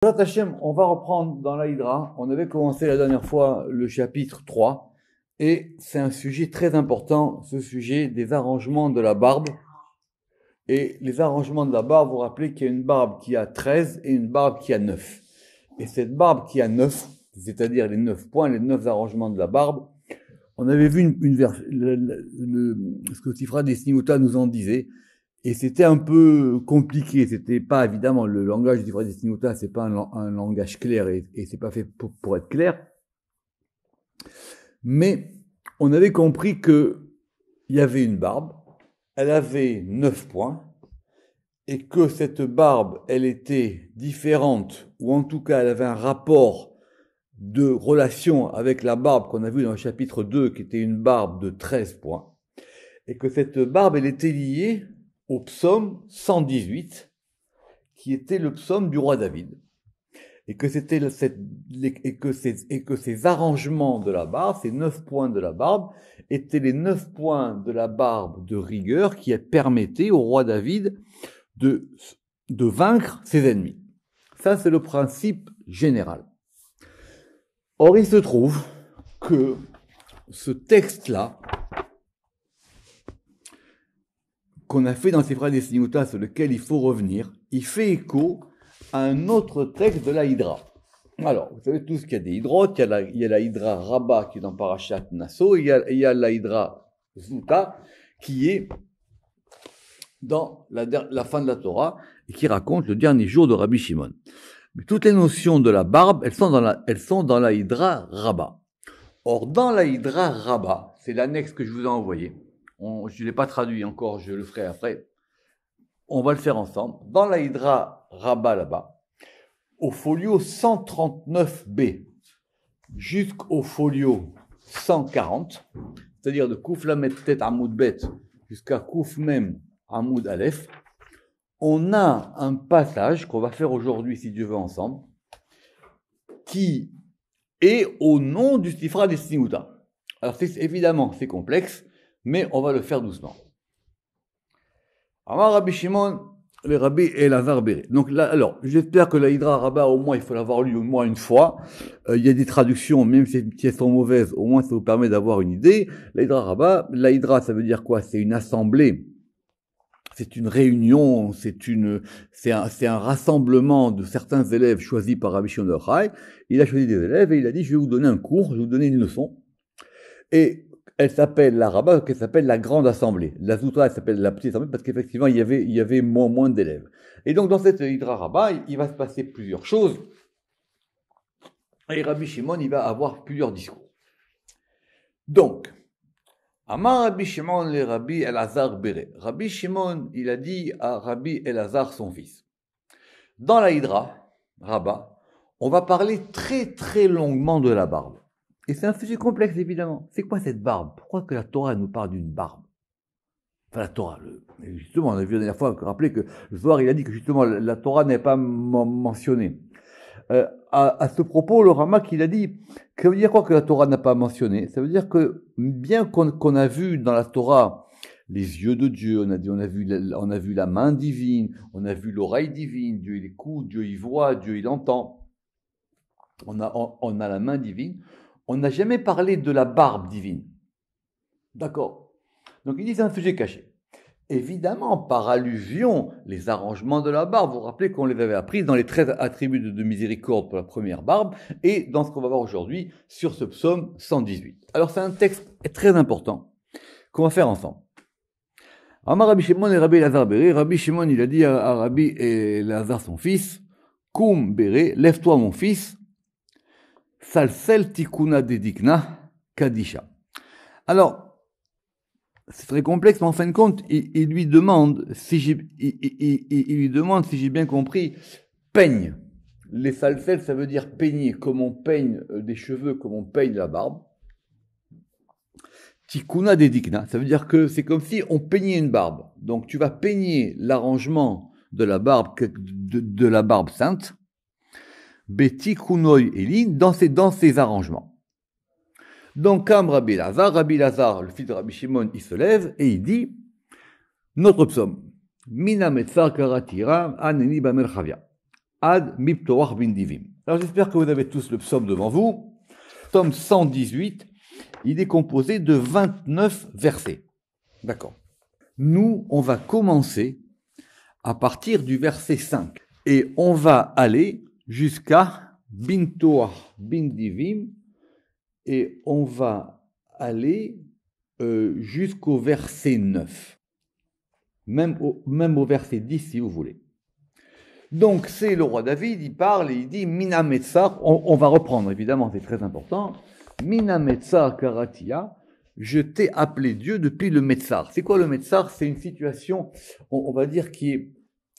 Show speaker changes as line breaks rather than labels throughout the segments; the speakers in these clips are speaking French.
Bezrat Hashem, on va reprendre dans la Hydra. On avait commencé la dernière fois le chapitre 3 et c'est un sujet très important, ce sujet des arrangements de la barbe. Et les arrangements de la barbe, vous vous rappelez qu'il y a une barbe qui a 13 et une barbe qui a 9. Et cette barbe qui a 9, c'est-à-dire les 9 points, les 9 arrangements de la barbe, on avait vu ce que Sifra des Sniuta nous en disait. Et c'était un peu compliqué. C'était pas évidemment le langage du des Sniuta, c'est pas un langage clair et c'est pas fait pour être clair. Mais on avait compris que il y avait une barbe, elle avait 9 points et que cette barbe, elle était différente ou en tout cas elle avait un rapport de relation avec la barbe qu'on a vu dans le chapitre 2 qui était une barbe de 13 points et que cette barbe, elle était liée au psaume 118, qui était le psaume du roi David, et que ces arrangements de la barbe, ces 9 points de la barbe, étaient les 9 points de la barbe de rigueur qui permettaient au roi David de vaincre ses ennemis. Ça, c'est le principe général. Or, il se trouve que ce texte-là, qu'on a fait dans Sifra des Sniuta, sur lequel il faut revenir, il fait écho à un autre texte de la Hydra. Alors, vous savez tous qu'il y a des hydrotes, il y a la Hydra Rabba qui est dans Parashat Nasso, il y a la Hydra Zuta qui est dans la fin de la Torah et qui raconte le dernier jour de Rabbi Shimon. Mais toutes les notions de la barbe, elles sont dans la Hydra Rabba. Or, dans la Hydra Rabba, c'est l'annexe que je vous ai envoyé. Je ne l'ai pas traduit encore, je le ferai après. On va le faire ensemble. Dans la Hydra Rabba là-bas, au folio 139b jusqu'au folio 140, c'est-à-dire de Kouf Lamet Tet Amoud Bet jusqu'à Kouf Mem Amoud Aleph, on a un passage qu'on va faire aujourd'hui, si Dieu veut, ensemble, qui est au nom du Sifra des Sniuta. Alors, évidemment, c'est complexe, mais on va le faire doucement. Amar Rabbi Shimon, le Rabbi Elazar Béré. Donc là, alors, j'espère que la Hydra Rabba, au moins, il faut l'avoir lu au moins une fois. Il y a des traductions, même si elles sont mauvaises, au moins ça vous permet d'avoir une idée. La Hydra Rabba, la Hydra, ça veut dire quoi? C'est une assemblée. C'est une réunion, c'est un rassemblement de certains élèves choisis par Rabbi Shimon bar Yochai. Il a choisi des élèves et il a dit, je vais vous donner un cours, je vais vous donner une leçon. Et elle s'appelle la Rabba, elle s'appelle la grande assemblée. La Zoutra, elle s'appelle la petite assemblée parce qu'effectivement, il y avait moins d'élèves. Et donc, dans cette Hydra Rabba, il va se passer plusieurs choses. Et Rabbi Shimon, il va avoir plusieurs discours. Donc, Amar Rabbi Shimon le Rabbi Elazar Béré. Rabbi Shimon, il a dit à Rabbi Elazar, son fils. Dans la Hydra Rabba, on va parler très très longuement de la barbe. Et c'est un sujet complexe, évidemment. C'est quoi cette barbe? Pourquoi que la Torah nous parle d'une barbe? Enfin, la Torah, justement, on a vu la dernière fois, rappelez que le soir, il a dit que justement, la Torah n'est pas mentionnée. À ce propos, le Ramak, il a dit, que ça veut dire quoi que la Torah n'a pas mentionné? Ça veut dire que, bien qu'on a vu dans la Torah les yeux de Dieu, on a vu la main divine, on a vu l'oreille divine, Dieu il écoute, Dieu il voit, Dieu il entend, on a la main divine, on n'a jamais parlé de la barbe divine. D'accord. Donc il dit c'est un sujet caché. Évidemment, par allusion, les arrangements de la barbe, vous vous rappelez qu'on les avait appris dans les 13 attributs de miséricorde pour la première barbe, et dans ce qu'on va voir aujourd'hui sur ce psaume 118. Alors c'est un texte très important qu'on va faire ensemble. Amar Rabbi Shimon et Rabbi Elazar Béré. Rabbi Shimon, il a dit à Rabbi Elazar son fils, Koum Béré, lève-toi mon fils, Salsel tikuna dedikna kadisha. Alors, c'est très complexe, mais en fin de compte, il lui demande, si j'ai bien compris, peigne. Les salsel, ça veut dire peigner, comme on peigne des cheveux, comme on peigne la barbe. Tikuna dedikna, ça veut dire que c'est comme si on peignait une barbe. Donc, tu vas peigner l'arrangement de la barbe, de la barbe sainte. Beti Kunoy Elin dans ses arrangements. Donc, comme Rabbi Lazare, le fils de Rabbi Shimon, il se lève et il dit notre psaume. Mina Metzar Karatira Aneni Bamerchavia. ad miptoach bin divim. Alors j'espère que vous avez tous le psaume devant vous. Psaume 118, il est composé de 29 versets. D'accord. Nous, on va commencer à partir du verset 5 et on va aller jusqu'à bintoach bin divim et on va aller jusqu'au verset 9. Même au verset 10 si vous voulez. Donc c'est le roi David, il parle et il dit Mina Metzar, on va reprendre évidemment, c'est très important. Mina Metzar Karatia, je t'ai appelé Dieu depuis le Metzar. C'est quoi le Metzar? C'est une situation, on va dire, qui est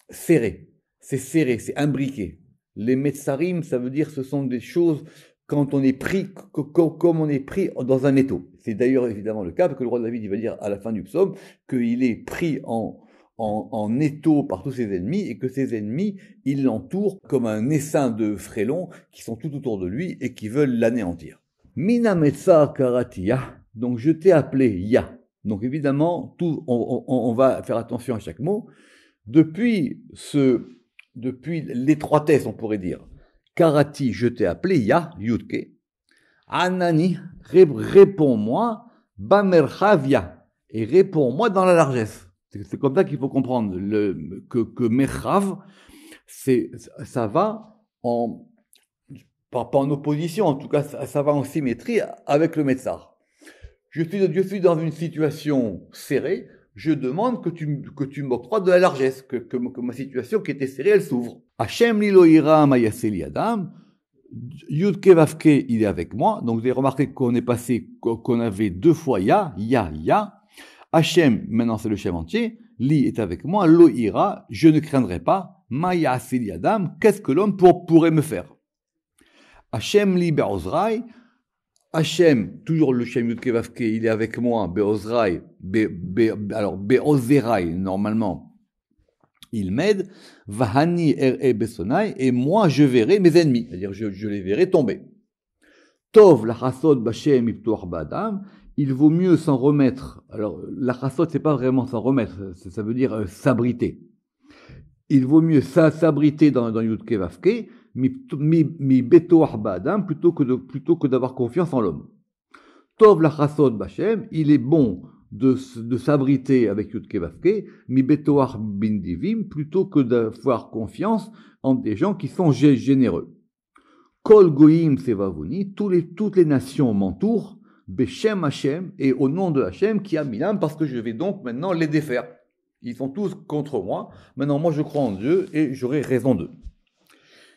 serrée. C'est imbriqué. Les Metzarim, ça veut dire ce sont des choses quand on est pris, comme on est pris dans un étau. C'est d'ailleurs évidemment le cas, parce que le roi David, il va dire à la fin du psaume qu'il est pris en étau par tous ses ennemis, et que ses ennemis, ils l'entourent comme un essaim de frélons qui sont tout autour de lui et qui veulent l'anéantir. Mina Metzar Karatia, donc je t'ai appelé Ya. Donc évidemment, on va faire attention à chaque mot. Depuis l'étroitesse, on pourrait dire, Karati, je t'ai appelé Ya, Yudke. Anani, réponds-moi, Bamerchavia, et réponds-moi dans la largesse. C'est comme ça qu'il faut comprendre que Merchav, ça va pas en opposition, en tout cas, ça va en symétrie avec le Metzar. Je suis dans une situation serrée, je demande que tu m'octroies de la largesse, que ma situation qui était serrée, elle s'ouvre. Hashem liloïra mayaseli adam, Yudke Vavke, il est avec moi. Donc vous avez remarqué qu'on est passé, qu'on avait deux fois Ya. Hachem, maintenant c'est le Shem entier, Li est avec moi, Lo ira, je ne craindrai pas, Maya Asili Adam, qu'est-ce que l'homme pourrait me faire? Hachem Li Be'ozrai, Hachem, toujours le Shem Yudke Vavke, il est avec moi, Be'ozrai, alors Be'ozerai, normalement, il m'aide, Vahani Er'e Besonai, et moi je verrai mes ennemis, c'est-à-dire je les verrai tomber. Tov la Chasod B'Shem Iptuach Ba'adam, il vaut mieux s'en remettre. Alors, la chassot, c'est pas vraiment s'en remettre, ça veut dire s'abriter. Il vaut mieux s'abriter dans Yudke Vavke, mi betoach ba'adam, plutôt que d'avoir confiance en l'homme. Tov la chassot b'Hashem, il est bon de s'abriter avec Yudke Vavke, mi betoach bin divim, plutôt que d'avoir confiance en des gens qui sont généreux. Kol goyim sevavuni, toutes les nations m'entourent, Beshem Hashem, et au nom de Hashem, qui a Milam, parce que je vais donc maintenant les défaire. Ils sont tous contre moi. Maintenant, moi, je crois en Dieu et j'aurai raison d'eux.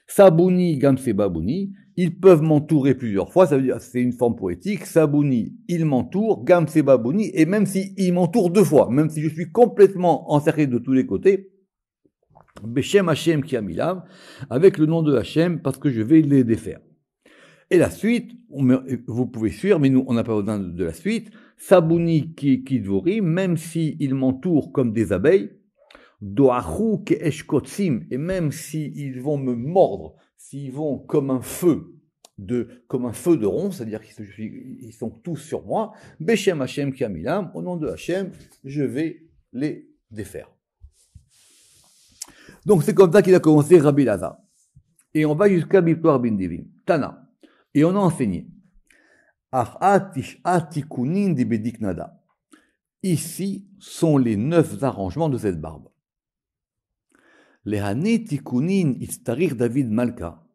Sabouni, Gamse Babouni, ils peuvent m'entourer plusieurs fois, ça veut dire, c'est une forme poétique. Sabouni, ils m'entourent, Gamse Babouni, et même s'ils m'entourent deux fois, même si je suis complètement encerclé de tous les côtés, Beshem Hashem qui a Milam, avec le nom de Hashem, parce que je vais les défaire. Et la suite, vous pouvez suivre, mais nous, on n'a pas besoin de la suite. Sabouni ki dvorim, même s'ils m'entourent comme des abeilles, doachu ke eshkotsim, et même s'ils vont me mordre, s'ils vont comme un feu de ronce, c'est-à-dire qu'ils sont tous sur moi, Beshem Hashem ki amilam, au nom de Hashem, je vais les défaire. Donc c'est comme ça qu'il a commencé Rabbi Lazar. Et on va jusqu'à Biptor bin Divim. Tana. Et on a enseigné. Ici sont les 9 arrangements de cette barbe. Les Hanetikunin istarir David Malka.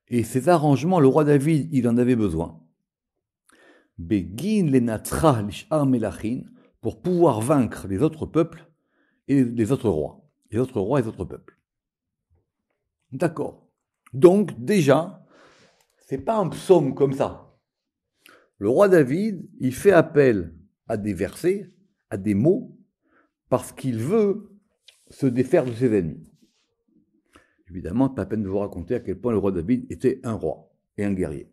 Et ces arrangements, le roi David, il en avait besoin. Begin le natra lishar melachin, pour pouvoir vaincre les autres peuples et les autres rois. Les autres rois et les autres peuples. D'accord. Donc, déjà, c'est pas un psaume comme ça. Le roi David, il fait appel à des versets, à des mots, parce qu'il veut se défaire de ses ennemis. Évidemment, pas la peine de vous raconter à quel point le roi David était un roi et un guerrier.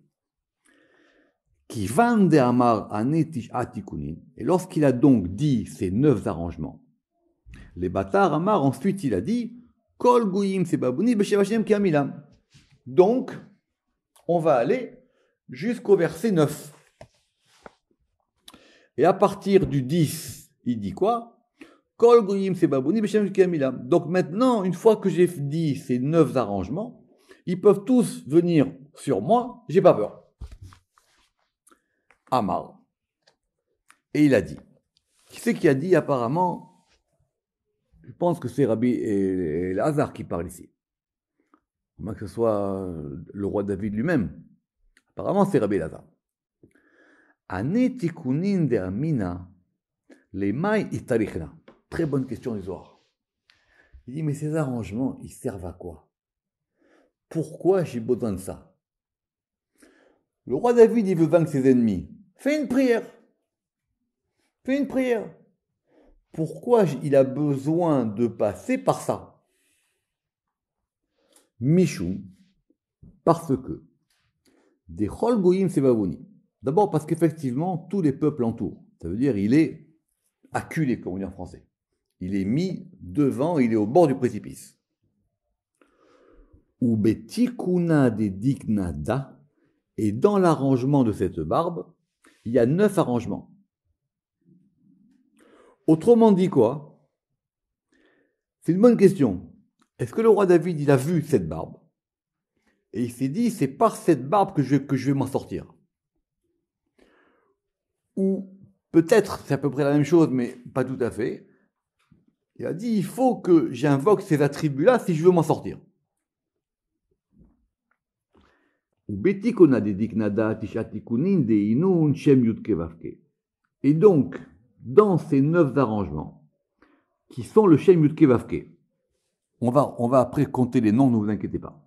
Qui vande amar anetish atikunin. Et lorsqu'il a donc dit ces 9 arrangements, les bâtards amar, ensuite il a dit Kol goyim sebabouni b'shem Hashem ki amilam. Donc, on va aller jusqu'au verset 9. Et à partir du 10, il dit quoi? Kol goyim sebaboni b'shem kamilam. Donc maintenant, une fois que j'ai dit ces 9 arrangements, ils peuvent tous venir sur moi, j'ai pas peur. Amar. Et il a dit. Qui c'est qui a dit apparemment? Je pense que c'est Rabbi Elazar qui parle ici. Moins que ce soit le roi David lui-même. Apparemment, c'est Rabbi Elazar. Ane tikunin de amina, les mailles itarichna. Très bonne question du Zohar. Il dit, mais ces arrangements, ils servent à quoi? Pourquoi j'ai besoin de ça? Le roi David, il veut vaincre ses ennemis. Fais une prière. Fais une prière. Pourquoi il a besoin de passer par ça? Michou, parce que des Chol Goyim Sebavoni. D'abord parce qu'effectivement, tous les peuples entourent. Ça veut dire il est acculé, comme on dit en français. Il est mis devant, il est au bord du précipice. Ou Betikuna de Diknada, et dans l'arrangement de cette barbe, il y a 9 arrangements. Autrement dit quoi? C'est une bonne question. Est-ce que le roi David, il a vu cette barbe? Et il s'est dit, c'est par cette barbe que je vais m'en sortir. Ou peut-être, c'est à peu près la même chose, mais pas tout à fait. Il a dit, il faut que j'invoque ces attributs-là si je veux m'en sortir. Et donc, dans ces 9 arrangements, qui sont le Shem Yudke Vavke, on va après compter les noms, ne vous inquiétez pas.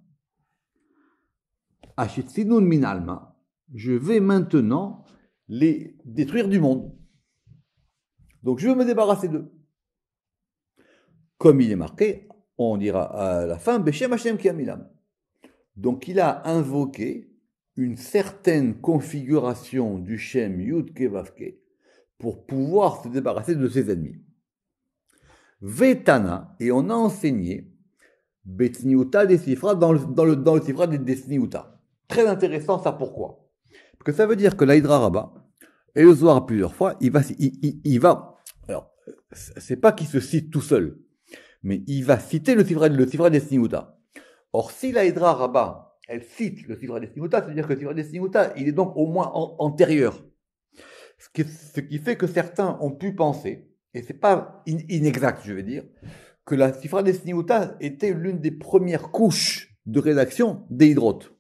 Ashetzinun min alma, je vais maintenant les détruire du monde. Donc je veux me débarrasser d'eux. Comme il est marqué, on dira à la fin, Beshem Hashem Kiamilam. Donc il a invoqué une certaine configuration du Shem Yudke Vavke pour pouvoir se débarrasser de ses ennemis. Vetana, et on a enseigné Betsniuta des Sifra dans le Sifra des Sniuta. Très intéressant, ça pourquoi? Parce que ça veut dire que l'Aïdra Rabba, et le Zohar plusieurs fois, il va, alors, c'est pas qu'il se cite tout seul, mais il va citer le Sifra des Sniuta. Or, si l'Aïdra Rabba, elle cite le Sifra des Sniuta, ça veut dire que le Sifra des Sniuta, il est donc au moins antérieur. Ce qui fait que certains ont pu penser, et c'est pas inexact, je vais dire, que la Sifra des Sniuta était l'une des premières couches de rédaction des Hydrotes.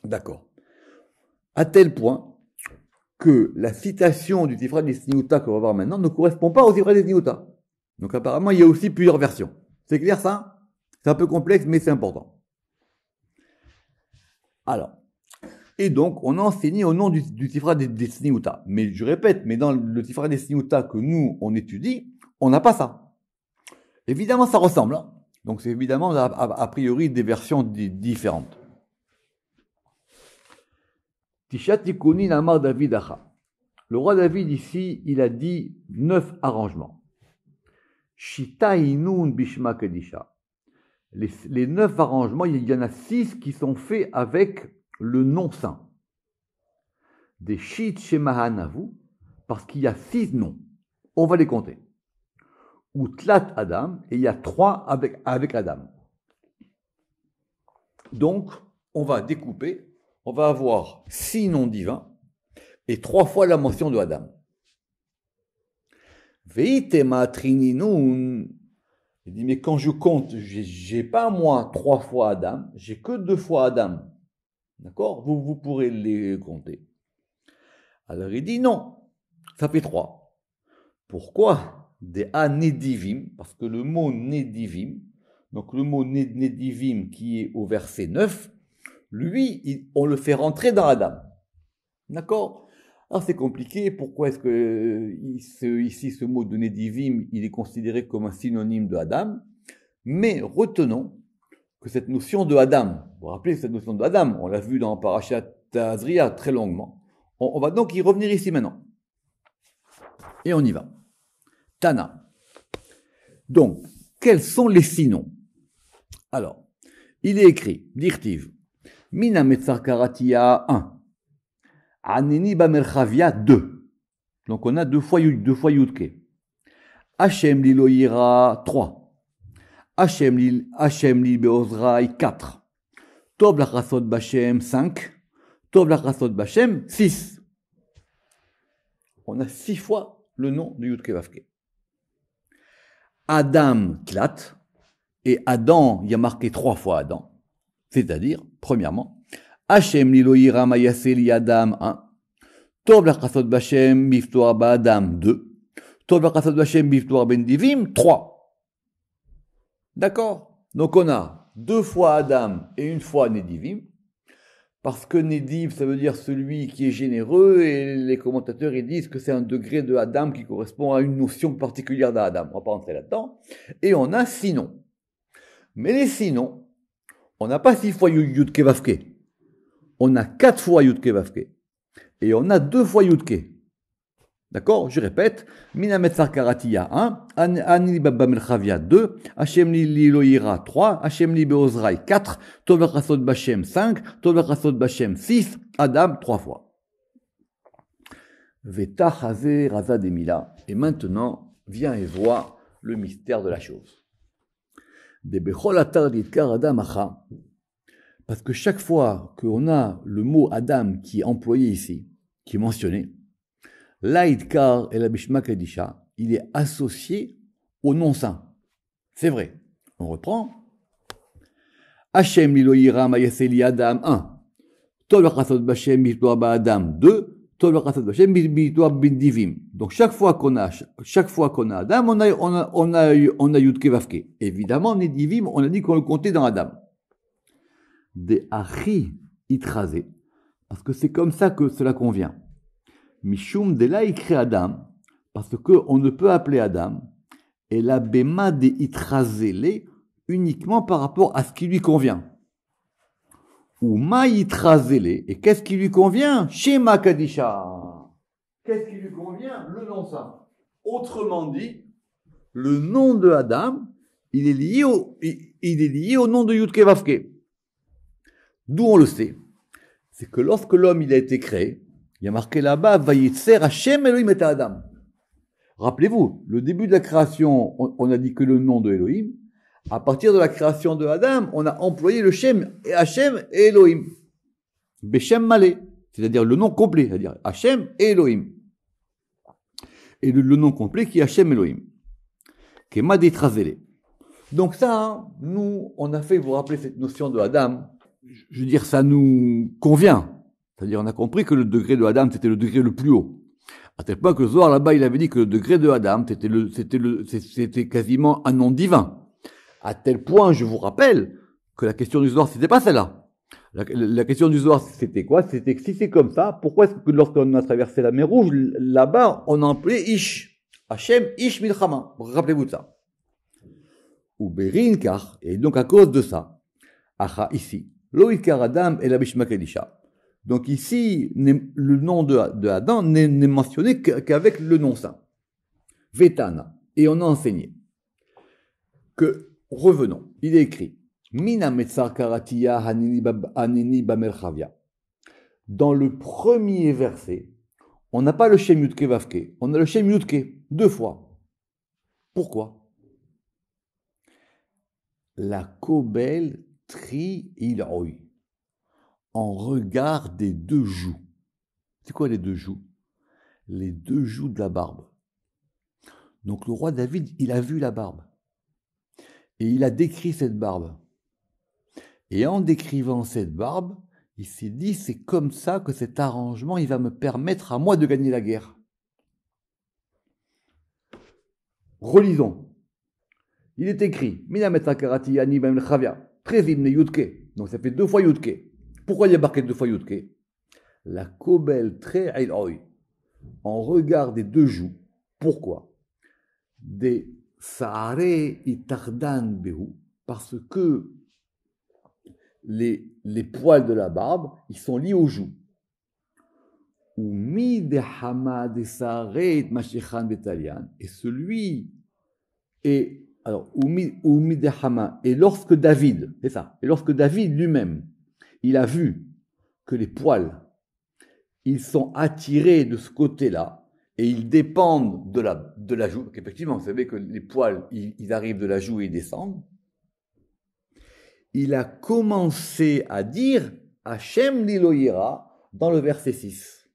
D'accord. À tel point que la citation du Sifra des Sniuta qu'on va voir maintenant ne correspond pas au Sifra des Sniuta. Donc apparemment, il y a aussi plusieurs versions. C'est clair ça? C'est un peu complexe, mais c'est important. Alors, et donc, on a enseigné au nom du Sifra des Sniuta. Mais je répète, mais dans le Sifra des Sniuta que nous, on étudie, on n'a pas ça. Évidemment, ça ressemble. Hein. Donc, c'est évidemment, a priori, des versions différentes. Tishatikuni Amar David Acha. Le roi David, ici, il a dit 9 arrangements. Shita Inun Bishma Kedisha. Les 9 arrangements, il y en a 6 qui sont faits avec le nom saint. Des Shit Shemahanavu, parce qu'il y a 6 noms. On va les compter. Ou Tlat Adam, et il y a 3 avec Adam. Donc, on va découper, on va avoir 6 noms divins, et 3 fois la mention de Adam. Veitema Trininun. Il dit, mais quand je compte, j'ai pas moi 3 fois Adam, j'ai que 2 fois Adam. D'accord? Vous pourrez les compter. Alors il dit non, ça fait 3. Pourquoi? Des Nedivim, parce que le mot Nedivim, donc le mot Nedivim qui est au verset 9, lui, on le fait rentrer dans Adam. D'accord? Alors c'est compliqué, pourquoi est-ce que ici ce mot de Nedivim, il est considéré comme un synonyme de Adam? Mais retenons que cette notion de Adam, vous vous rappelez cette notion de Adam, on l'a vu dans Parashat Azria très longuement. On va donc y revenir ici maintenant. Et on y va. Tana. Donc, quels sont les 6 noms? Alors, il est écrit, Dirtiv, Mina Metzar Karatia 1, Aneni Bamerchavia 2. Donc on a 2 fois Yudke. Hachem li lo yira 3. Hachem li beozraï 4. Tov lachasot b'Hachem 5. Tov lachasot b'Hachem 6. On a 6 fois le nom de Yud Kei Vav Kei. Adam Tlat, et Adam, il y a marqué 3 fois Adam. C'est-à-dire, premièrement, Hachem li lo yira ma yaseh li Adam 1. Tov lachasot b'Hachem biftoar ba'Adam 2. Tov lachasot b'Hachem biftoar ben divim 3. D'accord? Donc on a 2 fois Adam et 1 fois Nedivim. Parce que Nediv, ça veut dire celui qui est généreux, et les commentateurs ils disent que c'est un degré de Adam qui correspond à une notion particulière d'Adam. On va pas rentrer là-dedans. Et on a 6 noms. Mais les 6 noms, on n'a pas 6 fois Yud Kei Vav Kei. On a 4 fois Yud Kei Vav Kei. Et on a 2 fois Yud Kei. D'accord? Je répète. Mina Metzar Karatiya 1, Ani li Baba Melchavia 2, Hachem li lo yira 3, Hachem li beozraï 4, Tov lachasot b'Hachem 5, Tov lachasot b'Hachem 6, Adam 3 fois. Veta Chazé Raza Demila. Et maintenant, viens et vois le mystère de la chose. De Bechol Atar Ditkar Adam Acha. Parce que chaque fois qu'on a le mot Adam qui est employé ici, qui est mentionné, l'Aïdkar et la Bishma Kadisha, il est associé au nom saint. C'est vrai. On reprend. Hachem li lo yira ma yaseh li Adam 1. Tov lachasot b'Hachem biftoar ba'Adam 2. Tov lachasot b'Hachem biftoar ben divim. Donc chaque fois qu'on a Adam, on a Yud Kei Vav Kei. Évidemment, les divim, on a dit qu'on le comptait dans Adam. Des achi itrasé. Parce que c'est comme ça que cela convient. Mishum de là écrit Adam, parce qu'on ne peut appeler Adam, et la bema de itrasele uniquement par rapport à ce qui lui convient. Ou ma itrasele, et qu'est-ce qui lui convient? Shema Kadisha. Qu'est-ce qui lui convient? Le nom saint. Autrement dit, le nom de Adam, il est lié au nom de Yud Kei Vav Kei. D'où on le sait? C'est que lorsque l'homme il a été créé, il y a marqué là-bas, Vayitzer Hachem Elohim et Adam. Rappelez-vous, le début de la création, on a dit que le nom de Elohim. À partir de la création de Adam, on a employé le Shem, et Hachem et Elohim. Beshem Malé, c'est-à-dire le nom complet, c'est-à-dire Hachem et Elohim. Et le nom complet qui est Hachem Elohim. Qui est Maditrazele. Donc ça, nous, on a fait, vous vous rappelez cette notion de Adam, je veux dire, ça nous convient. C'est-à-dire, on a compris que le degré de Adam, c'était le degré le plus haut. À tel point que le Zohar, là-bas, il avait dit que le degré de Adam, c'était quasiment un nom divin. À tel point, je vous rappelle, que la question du Zohar, c'était pas celle-là. La question du Zohar, c'était quoi? C'était que si c'est comme ça, pourquoi est-ce que lorsqu'on a traversé la mer Rouge, là-bas, on a appelé Ish. Hachem Ish Milchama. Rappelez-vous de ça. Ou Berinkar, et donc à cause de ça, Acha, ici, Loïkar Adam et la Bishma Kadisha. Donc ici, le nom de Adam n'est mentionné qu'avec le nom saint. Vetana. Et on a enseigné que, revenons, il est écrit, Mina Metzar Karatiya Hanini Bamerchavia. Dans le premier verset, on n'a pas le Shem Yud Kei Vav Kei, on a le Shem Yud Kei, 2 fois. Pourquoi? La Kobel Tri Iloi. En regard des 2 joues. C'est quoi les 2 joues? Les 2 joues de la barbe. Donc le roi David, il a vu la barbe. Et il a décrit cette barbe. Et en décrivant cette barbe, il s'est dit, c'est comme ça que cet arrangement, il va me permettre à moi de gagner la guerre. Relisons. Il est écrit, Mina Metzar Karati Ani Bam Chavia, Trezim Ne Yud Kei. Donc ça fait 2 fois Yud Kei. Pourquoi il y a marqué 2 fois Yud Kei? La Kobel Tre Eiloi. En regard des 2 joues. Pourquoi? Des Saare Itardan Behu. Parce que les poils de la barbe, ils sont liés aux joues. Ou Mi de Hama de Saare Mashichan Betalian. Et celui est. Alors, Oumi de Hama. Et lorsque David, c'est ça, et lorsque David lui-même, il a vu que les poils, ils sont attirés de ce côté-là, et ils dépendent de la joue, qu'effectivement, vous savez que les poils, ils arrivent de la joue et ils descendent, il a commencé à dire Hachem Liloïra dans le verset 6.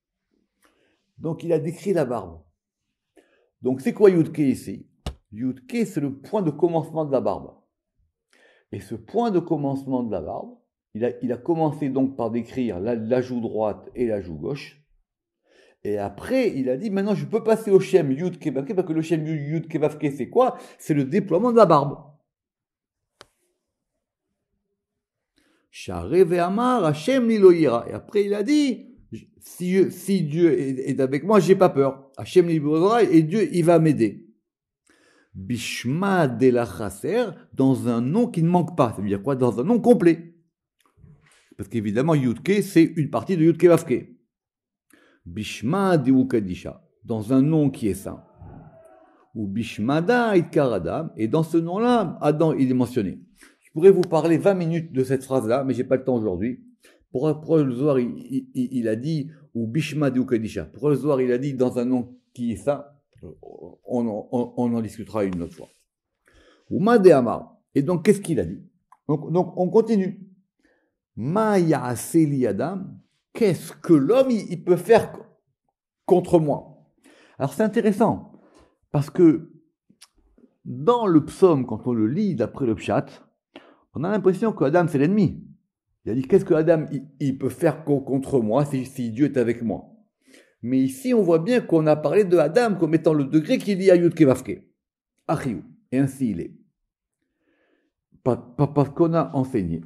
Donc il a décrit la barbe. Donc c'est quoi Yudke ici? Yudke, c'est le point de commencement de la barbe. Et ce point de commencement de la barbe, il a commencé donc par décrire la joue droite et la joue gauche. Et après, il a dit, maintenant je peux passer au Shem Yudke Vavke, parce que le Shem Yudke Vavke, c'est quoi? C'est le déploiement de la barbe. Sharé ve'amar Hachem Liloïra. Et après, il a dit, si Dieu est avec moi, j'ai pas peur. Hachem Liloïra, et Dieu, il va m'aider. Bishma de la Chaser, dans un nom qui ne manque pas. Ça veut dire quoi? Dans un nom complet. Parce qu'évidemment, Yudke, c'est une partie de Yudke Vavke. Bishma de Ukadisha, dans un nom qui est saint. Ou Bishmada Itkar Adam, et dans ce nom-là, Adam, il est mentionné. Je pourrais vous parler 20 minutes de cette phrase-là, mais j'ai pas le temps aujourd'hui. Pourquoi le Zohar, il a dit, ou Bishma de Ukadisha? Pourquoi le Zohar, il a dit dans un nom qui est saint? On en discutera une autre fois. Ouma de Amar. Et donc, qu'est-ce qu'il a dit? Donc, on continue. Maya Aseli Adam. Qu'est-ce que l'homme il peut faire contre moi? Alors, c'est intéressant. Parce que dans le psaume, quand on le lit d'après le pshat, on a l'impression que Adam, c'est l'ennemi. Il a dit, qu'est-ce que Adam il peut faire contre moi si Dieu est avec moi? Mais ici, on voit bien qu'on a parlé de Adam comme étant le degré qu'il y a Yud Kevavke. Achiou. Et ainsi il est. Parce qu'on a enseigné.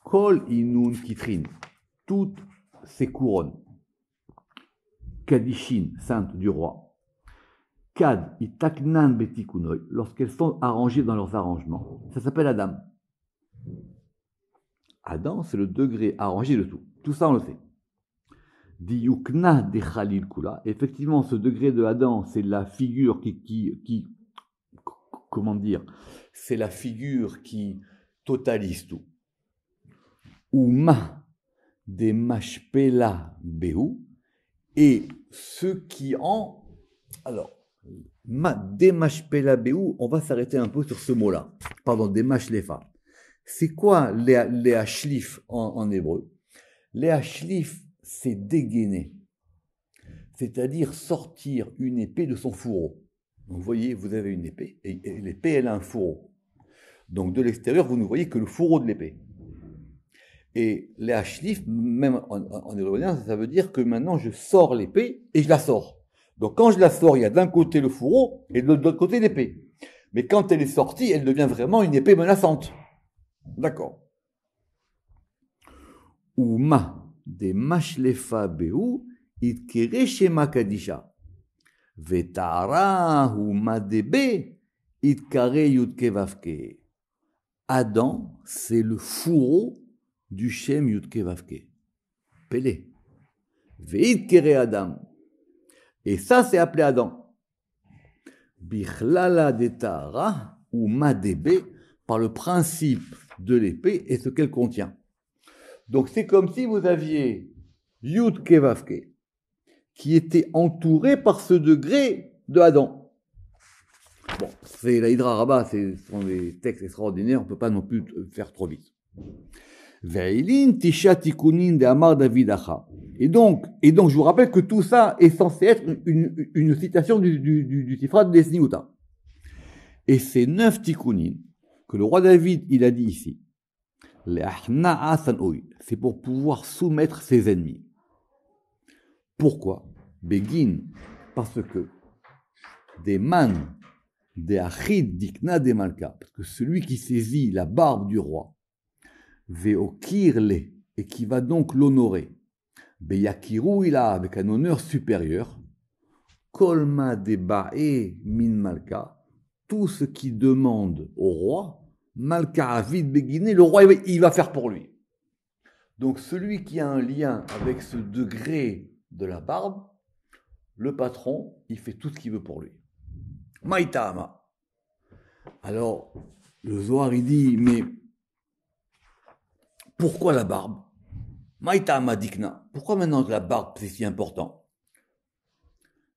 Kol inun kitrin. Toutes ces couronnes. Kadishin, sainte du roi. Kad itaknan betikunoy. Lorsqu'elles sont arrangées dans leurs arrangements. Ça s'appelle Adam. Adam, c'est le degré arrangé de tout. Tout ça, on le sait. Diyukna de Khalil Kula. Effectivement, ce degré de Adam, c'est la figure qui comment dire, c'est la figure qui totalise tout. Uma de Mashpela Behu, et ceux qui en. Alors, de Mashpela Behu, on va s'arrêter un peu sur ce mot-là. Pardon, de Mashlefa. C'est quoi les Ashlif en hébreu? Les Ashlif, c'est dégainer, c'est-à-dire sortir une épée de son fourreau. Donc, vous voyez, vous avez une épée, et l'épée, elle a un fourreau. Donc, de l'extérieur, vous ne voyez que le fourreau de l'épée. Et les hashlif, même en hébreu, ça veut dire que maintenant, je sors l'épée et je la sors. Donc, quand je la sors, il y a d'un côté le fourreau et de l'autre côté l'épée. Mais quand elle est sortie, elle devient vraiment une épée menaçante. D'accord. Uma de mashlefa behu itkere shema kadisha. Vetara uma debe itkare yudke vavke. Adam, c'est le fourreau du Shem Yudke Vavke. Pélé. Veitkere Adam. Et ça, c'est appelé Adam. Bichlala de Tahara uma debe, par le principe de l'épée et ce qu'elle contient. Donc, c'est comme si vous aviez Yud Kevavke qui était entouré par ce degré de Adam. Bon, c'est la Hydra Rabbah, ce sont des textes extraordinaires, on ne peut pas non plus faire trop vite. Ve'ilin tisha tikunin de Amar David Acha. Et donc, je vous rappelle que tout ça est censé être une citation du Sifra de Desniuta. Et ces 9 tikunin que le roi David, il a dit ici, c'est pour pouvoir soumettre ses ennemis. Pourquoi? Begin, parce que des man, des achid dikna des malka, parce que celui qui saisit la barbe du roi, veokirle, et qui va donc l'honorer, beyakiru il a avec un honneur supérieur, kolma de bae min malka, tout ce qui demande au roi, malka avid beginé, le roi il va faire pour lui. Donc celui qui a un lien avec ce degré de la barbe, le patron, il fait tout ce qu'il veut pour lui. Maïtama. Alors, le Zohar, il dit, mais pourquoi la barbe? Maïtama dikna. Pourquoi maintenant la barbe, c'est si important?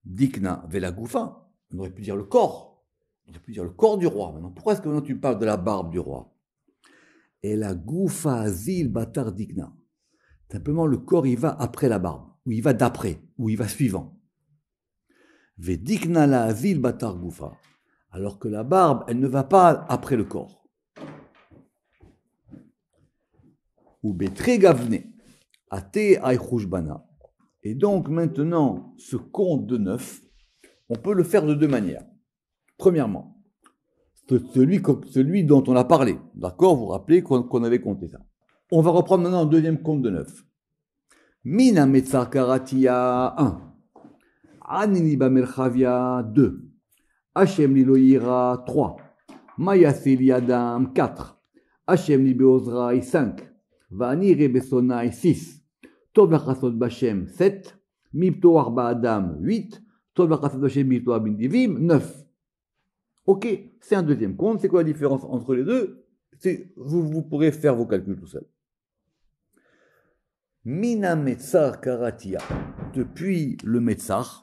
Dikna vela goufa. On aurait pu dire le corps. On aurait pu dire le corps du roi. Maintenant, pourquoi est-ce que maintenant tu parles de la barbe du roi? Et la goufa zil batar dikna. Simplement, le corps, il va après la barbe, ou il va d'après, ou il va suivant. Vedikna la azil batar goufa. Alors que la barbe, elle ne va pas après le corps. Ou betre gavne, ate aychushbana. Et donc, maintenant, ce compte de 9, on peut le faire de deux manières. Premièrement, celui dont on a parlé. D'accord? Vous vous rappelez qu'on avait compté ça. On va reprendre maintenant un deuxième compte de 9. Mina Metzar Karatia 1. Anini Bamerchavia 2. Hashem Liloïra 3. Mayaseli Adam 4. Hashem Libeozraï 5. Vani Rebesonai 6. Tov Lachasot Bashem 7. Mipto Arba Adam 8. Tov Lachasot Bashem Mipto Abindivim 9. Ok, c'est un deuxième compte. C'est quoi la différence entre les deux? Vous pourrez faire vos calculs tout seul. Mina Metzar Karatia, depuis le Metzar,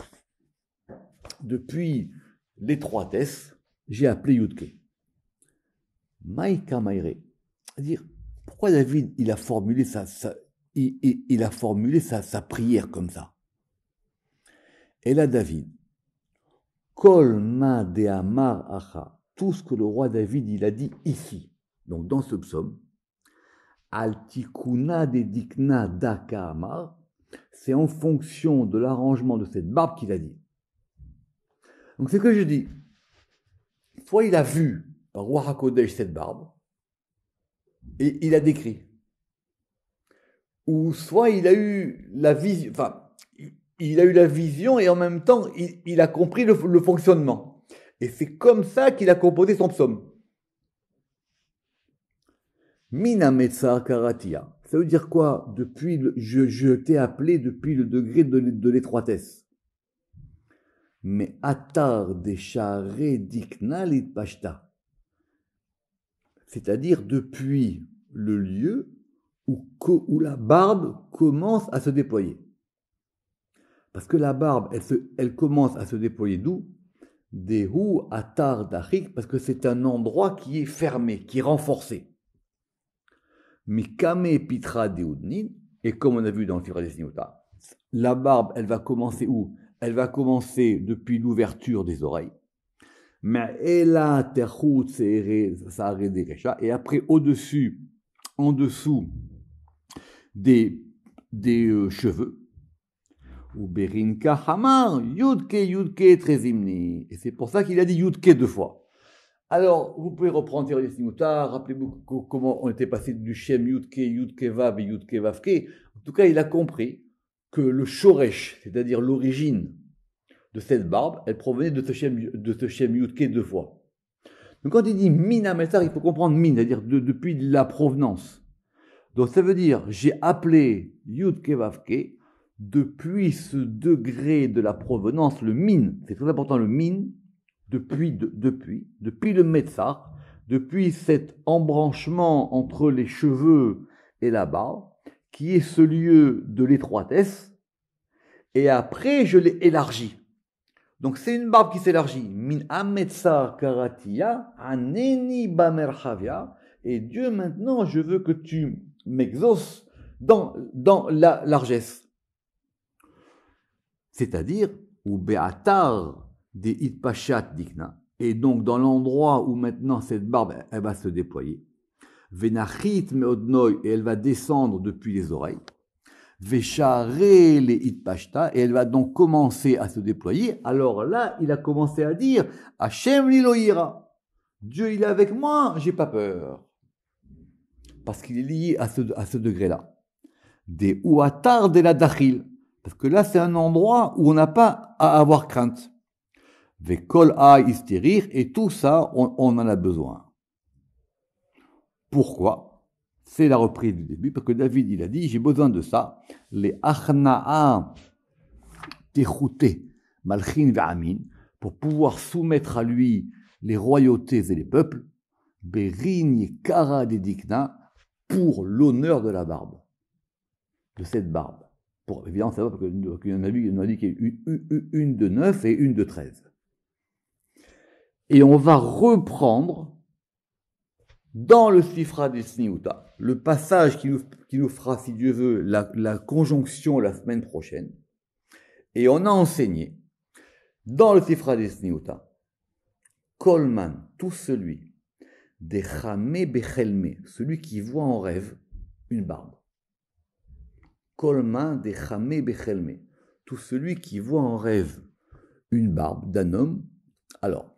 depuis l'étroitesse, j'ai appelé Yudke. Maïka Maïre. C'est-à-dire, pourquoi David, il a formulé sa prière comme ça? Et là, David, Kol ma de amar acha, tout ce que le roi David, il a dit ici, donc dans ce psaume, Altikuna de dikna daka amar, c'est en fonction de l'arrangement de cette barbe qu'il a dit. Donc c'est ce que je dis. Soit il a vu par Roi HaKodesh cette barbe, et il a décrit. Ou soit il a eu la vision, il a eu la vision et en même temps il a compris le fonctionnement. Et c'est comme ça qu'il a composé son psaume. Mina Metzar Karatia. Ça veut dire quoi? Depuis je t'ai appelé depuis le degré de l'étroitesse. Mais Atar de Share Dikna Litpashta. C'est-à-dire depuis le lieu où la barbe commence à se déployer. Parce que la barbe, elle commence à se déployer d'où? Dehu Atar Dachik, parce que c'est un endroit qui est fermé, qui est renforcé. Mikame Pitra Deudnin, et comme on a vu dans le Sifra des Siniota, la barbe, elle va commencer où? Elle va commencer depuis l'ouverture des oreilles. Mais Ela Terchut Saare Deresha, et après au-dessus, en dessous des cheveux. Ou Berinka Hamar, Yudke Trezimni. Et c'est pour ça qu'il a dit Yudke 2 fois. Alors, vous pouvez reprendre Sifra des Siniota, rappelez-vous comment on était passé du Shem Yudke Vav et Yudke Vavke. En tout cas, il a compris que le Shoresh, c'est-à-dire l'origine de cette barbe, elle provenait de ce Shem Yudke 2 fois. Donc quand il dit Mina Metzar, il faut comprendre Min, c'est-à-dire depuis la provenance. Donc ça veut dire, j'ai appelé Yudke Vavke depuis ce degré de la provenance, le Min, c'est très important le Min, depuis le Metzar, depuis cet embranchement entre les cheveux et la barbe, qui est ce lieu de l'étroitesse, et après je l'ai élargi. Donc c'est une barbe qui s'élargit. Min ametzar karatia, aneni bamerchavia. Et Dieu, maintenant, je veux que tu m'exauces dans la largesse. C'est-à-dire, ou beatar de itpashat dikna. Et donc, dans l'endroit où maintenant cette barbe, elle va se déployer. Venachit meodnoy, et elle va descendre depuis les oreilles. Veshare les itpashta, et elle va donc commencer à se déployer. Alors là, il a commencé à dire Hashem liloïra. Dieu, il est avec moi, j'ai pas peur. Parce qu'il est lié à ce degré-là. Des ouatar de la dachil. Parce que là, c'est un endroit où on n'a pas à avoir crainte. Vekol a istérir, et tout ça, on en a besoin. Pourquoi? C'est la reprise du début, parce que David, il a dit, j'ai besoin de ça. Les achna'a techouté malchin ve'amin, pour pouvoir soumettre à lui les royautés et les peuples, berin kara de dikna, pour l'honneur de la barbe, de cette barbe. Pour évidemment savoir qu'il y en a dit qu'il y a une de 9 et une de 13. Et on va reprendre dans le Sifra des Sniuta, le passage qui nous fera, si Dieu veut, la conjonction la semaine prochaine. Et on a enseigné, dans le Sifra des Sniuta, Kolman, tout celui, des Chamé Bechelme, celui qui voit en rêve une barbe. Kolman des Chamé Bechelme, tout celui qui voit en rêve une barbe d'un homme. Alors,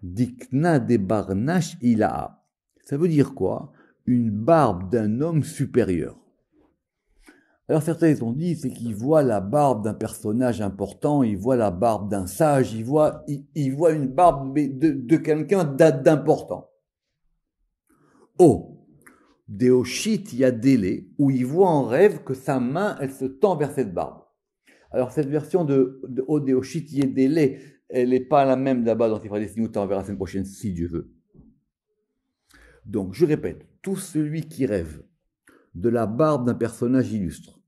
Dikna de Barnash Ilaha. Ça veut dire quoi? Une barbe d'un homme supérieur. Alors certains ont dit, c'est qu'il voit la barbe d'un personnage important, il voit la barbe d'un sage, il voit une barbe de quelqu'un d'important. Oh, Deoshit Yadele, où il voit en rêve que sa main, elle se tend vers cette barbe. Alors cette version de Deoshit Yadele, elle n'est pas la même là-bas dans Sifra des Sniuta, on verra la semaine prochaine si Dieu veut. Donc, je répète, tout celui qui rêve de la barbe d'un personnage illustre,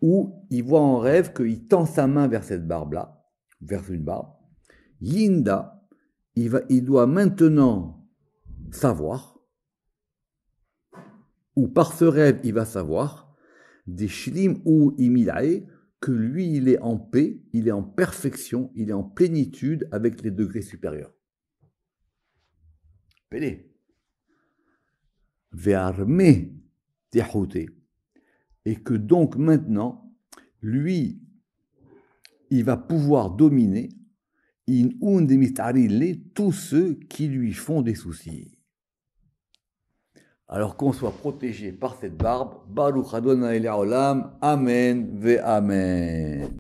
ou il voit en rêve qu'il tend sa main vers cette barbe-là, vers une barbe, Yinda, il doit maintenant savoir, ou par ce rêve, il va savoir, des shlim ou imilae, que lui, il est en paix, il est en perfection, il est en plénitude avec les degrés supérieurs. Pélé. Ve'armé tehouté. Et que donc maintenant, lui, il va pouvoir dominer in undemitarille tous ceux qui lui font des soucis. Alors qu'on soit protégé par cette barbe, Baruch Adonai Le'olam, Amen ve Amen.